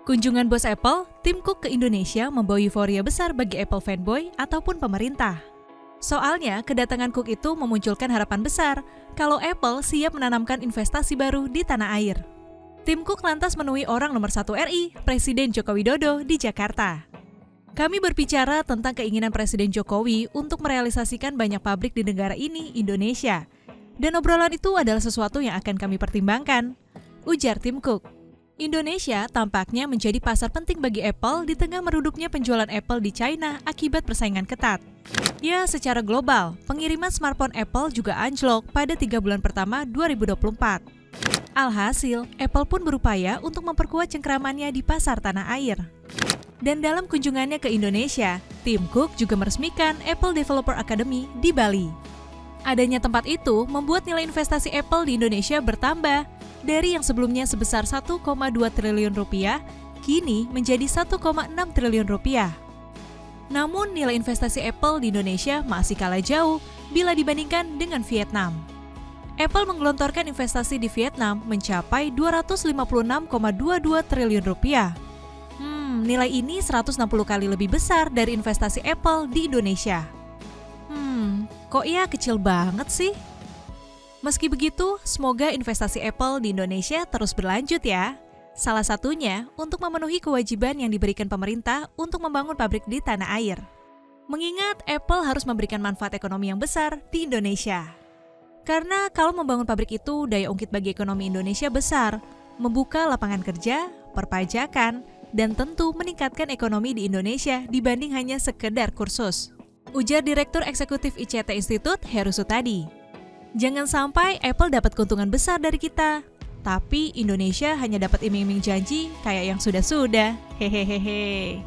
Kunjungan bos Apple, Tim Cook ke Indonesia membawa euforia besar bagi Apple fanboy ataupun pemerintah. Soalnya, kedatangan Cook itu memunculkan harapan besar kalau Apple siap menanamkan investasi baru di tanah air. Tim Cook lantas menemui orang nomor 1 RI, Presiden Joko Widodo, di Jakarta. Kami berbicara tentang keinginan Presiden Jokowi untuk merealisasikan banyak pabrik di negara ini, Indonesia. Dan obrolan itu adalah sesuatu yang akan kami pertimbangkan, ujar Tim Cook. Indonesia tampaknya menjadi pasar penting bagi Apple di tengah merudupnya penjualan Apple di China akibat persaingan ketat. Ya, secara global, pengiriman smartphone Apple juga anjlok pada 3 bulan pertama 2024. Alhasil, Apple pun berupaya untuk memperkuat cengkramannya di pasar tanah air. Dan dalam kunjungannya ke Indonesia, Tim Cook juga meresmikan Apple Developer Academy di Bali. Adanya tempat itu membuat nilai investasi Apple di Indonesia bertambah dari yang sebelumnya sebesar 1,2 triliun rupiah, kini menjadi 1,6 triliun rupiah. Namun nilai investasi Apple di Indonesia masih kalah jauh bila dibandingkan dengan Vietnam. Apple menggelontorkan investasi di Vietnam mencapai 256,22 triliun rupiah. Nilai ini 160 kali lebih besar dari investasi Apple di Indonesia. Kok ya kecil banget sih? Meski begitu, semoga investasi Apple di Indonesia terus berlanjut ya. Salah satunya untuk memenuhi kewajiban yang diberikan pemerintah untuk membangun pabrik di tanah air. Mengingat Apple harus memberikan manfaat ekonomi yang besar di Indonesia. Karena kalau membangun pabrik itu daya ungkit bagi ekonomi Indonesia besar, membuka lapangan kerja, perpajakan, dan tentu meningkatkan ekonomi di Indonesia dibanding hanya sekedar kursus. Ujar Direktur Eksekutif ICT Institute, Heru Sutadi. Jangan sampai Apple dapat keuntungan besar dari kita, tapi Indonesia hanya dapat iming-iming janji kayak yang sudah-sudah. Hehehe.